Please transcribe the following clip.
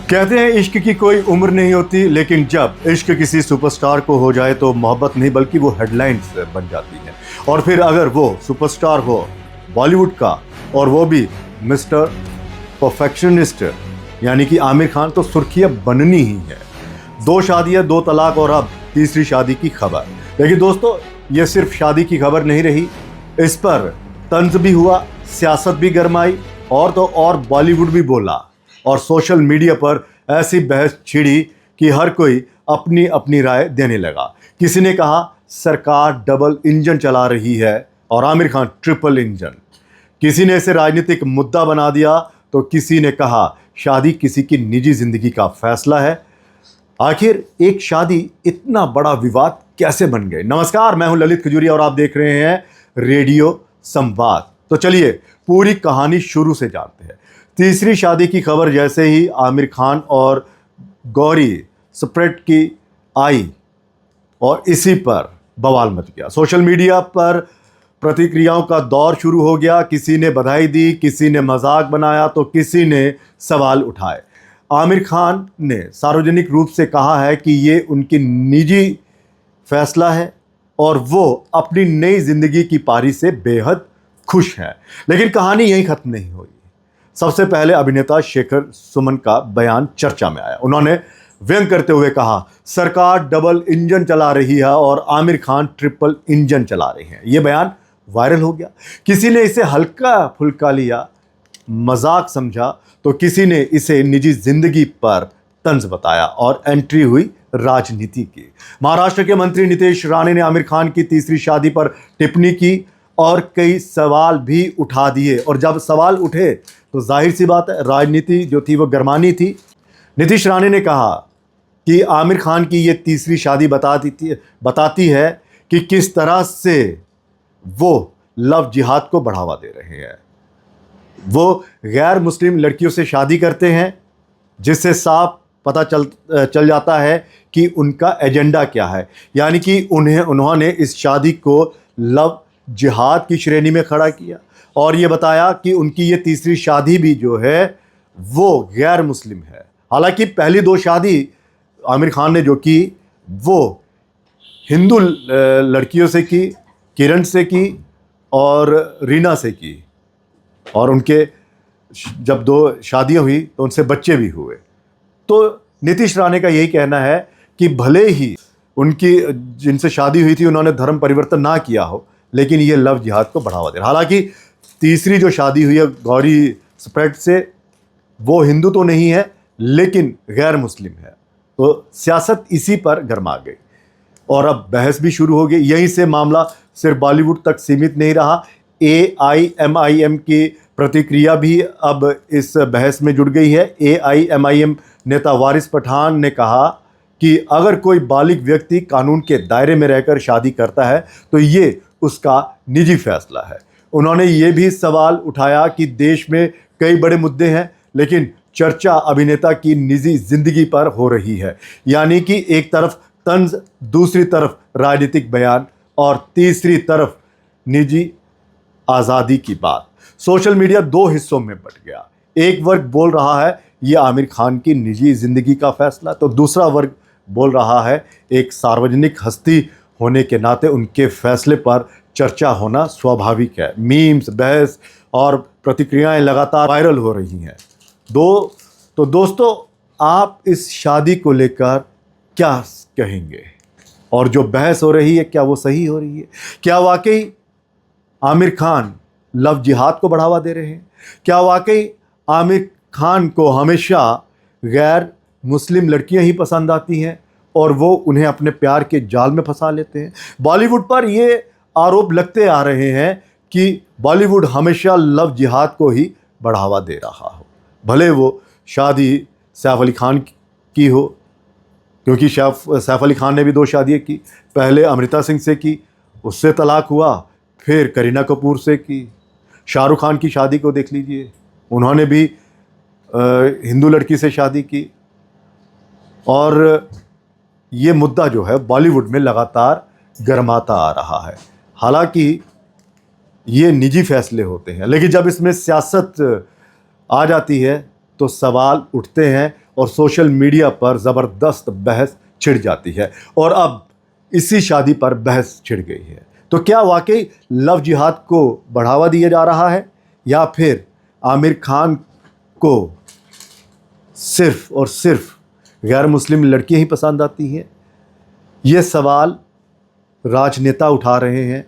कहते हैं इश्क की कोई उम्र नहीं होती, लेकिन जब इश्क किसी सुपरस्टार को हो जाए तो मोहब्बत नहीं बल्कि वो हेडलाइंस बन जाती है। और फिर अगर वो सुपरस्टार हो बॉलीवुड का और वो भी मिस्टर परफेक्शनिस्ट यानी कि आमिर खान, तो सुर्खियां बननी ही है। 2 शादियां 2 तलाक और अब तीसरी शादी की खबर। लेकिन दोस्तों, ये सिर्फ शादी की खबर नहीं रही, इस पर तंज भी हुआ, सियासत भी गरमाई और तो और बॉलीवुड भी बोला और सोशल मीडिया पर ऐसी बहस छिड़ी कि हर कोई अपनी अपनी राय देने लगा। किसी ने कहा सरकार डबल इंजन चला रही है और आमिर खान ट्रिपल इंजन। किसी ने इसे राजनीतिक मुद्दा बना दिया तो किसी ने कहा शादी किसी की निजी जिंदगी का फैसला है। आखिर एक शादी इतना बड़ा विवाद कैसे बन गई? नमस्कार, मैं हूं ललित खजूरिया और आप देख रहे हैं रेडियो संवाद। तो चलिए पूरी कहानी शुरू से जानते हैं। तीसरी शादी की खबर जैसे ही आमिर खान और गौरी स्प्रेड की आई और इसी पर बवाल मच गया। सोशल मीडिया पर प्रतिक्रियाओं का दौर शुरू हो गया। किसी ने बधाई दी, किसी ने मजाक बनाया तो किसी ने सवाल उठाए। आमिर खान ने सार्वजनिक रूप से कहा है कि ये उनकी निजी फैसला है और वो अपनी नई जिंदगी की पारी से बेहद खुश हैं। लेकिन कहानी यहीं खत्म नहीं हुई। सबसे पहले अभिनेता शेखर सुमन का बयान चर्चा में आया। उन्होंने व्यंग करते हुए कहा सरकार डबल इंजन चला रही है और आमिर खान ट्रिपल इंजन चला रहे हैं। यह बयान वायरल हो गया। किसी ने इसे हल्का फुल्का लिया, मजाक समझा तो किसी ने इसे निजी जिंदगी पर तंज बताया और एंट्री हुई राजनीति की। महाराष्ट्र के मंत्री नीतीश राणे ने आमिर खान की तीसरी शादी पर टिप्पणी की और कई सवाल भी उठा दिए। और जब सवाल उठे तो जाहिर सी बात है राजनीति जो थी वो गरमानी थी। नीतीश राणे ने कहा कि आमिर खान की ये तीसरी शादी बताती है कि किस तरह से वो लव जिहाद को बढ़ावा दे रहे हैं। वो गैर मुस्लिम लड़कियों से शादी करते हैं, जिससे साफ पता चल जाता है कि उनका एजेंडा क्या है। यानी कि उन्होंने इस शादी को लव जिहाद की श्रेणी में खड़ा किया और ये बताया कि उनकी ये तीसरी शादी भी जो है वो गैर मुस्लिम है। हालांकि पहली 2 शादी आमिर खान ने जो की वो हिंदू लड़कियों से की, किरण से की और रीना से की, और उनके जब 2 शादियां हुई तो उनसे बच्चे भी हुए। तो नीतीश राणे का यही कहना है कि भले ही उनकी जिनसे शादी हुई थी उन्होंने धर्म परिवर्तन ना किया हो, लेकिन ये लव जिहाद को बढ़ावा दे रहा। हालांकि तीसरी जो शादी हुई है गौरी स्प्रेड से, वो हिंदू तो नहीं है लेकिन गैर मुस्लिम है। तो सियासत इसी पर गरमा गई और अब बहस भी शुरू हो गई। यहीं से मामला सिर्फ बॉलीवुड तक सीमित नहीं रहा। AIMIM की प्रतिक्रिया भी अब इस बहस में जुड़ गई है। AIMIM नेता वारिस पठान ने कहा कि अगर कोई बालिग व्यक्ति कानून के दायरे में रहकर शादी करता है तो ये उसका निजी फैसला है। उन्होंने ये भी सवाल उठाया कि देश में कई बड़े मुद्दे हैं, लेकिन चर्चा अभिनेता की निजी जिंदगी पर हो रही है। यानी कि एक तरफ तंज, दूसरी तरफ राजनीतिक बयान और तीसरी तरफ निजी आज़ादी की बात। सोशल मीडिया 2 हिस्सों में बंट गया। एक वर्ग बोल रहा है यह आमिर खान की निजी जिंदगी का फैसला, तो दूसरा वर्ग बोल रहा है एक सार्वजनिक हस्ती होने के नाते उनके फैसले पर चर्चा होना स्वाभाविक है। मीम्स, बहस और प्रतिक्रियाएं लगातार वायरल हो रही हैं। तो दोस्तों, आप इस शादी को लेकर क्या कहेंगे? और जो बहस हो रही है क्या वो सही हो रही है? क्या वाकई आमिर खान लव जिहाद को बढ़ावा दे रहे हैं? क्या वाकई आमिर खान को हमेशा गैर मुस्लिम लड़कियां ही पसंद आती हैं और वो उन्हें अपने प्यार के जाल में फंसा लेते हैं? बॉलीवुड पर ये आरोप लगते आ रहे हैं कि बॉलीवुड हमेशा लव जिहाद को ही बढ़ावा दे रहा हो। भले वो शादी सैफ अली खान की हो, क्योंकि सैफ अली खान ने भी 2 शादियाँ की। पहले अमृता सिंह से की, उससे तलाक हुआ, फिर करीना कपूर से की। शाहरुख खान की शादी को देख लीजिए, उन्होंने भी हिंदू लड़की से शादी की। और ये मुद्दा जो है बॉलीवुड में लगातार गरमाता आ रहा है। हालांकि ये निजी फैसले होते हैं, लेकिन जब इसमें सियासत आ जाती है तो सवाल उठते हैं और सोशल मीडिया पर ज़बरदस्त बहस छिड़ जाती है और अब इसी शादी पर बहस छिड़ गई है। तो क्या वाकई लव जिहाद को बढ़ावा दिया जा रहा है या फिर आमिर खान को सिर्फ और सिर्फ गैर मुस्लिम लड़कियां ही पसंद आती हैं? ये सवाल राजनेता उठा रहे हैं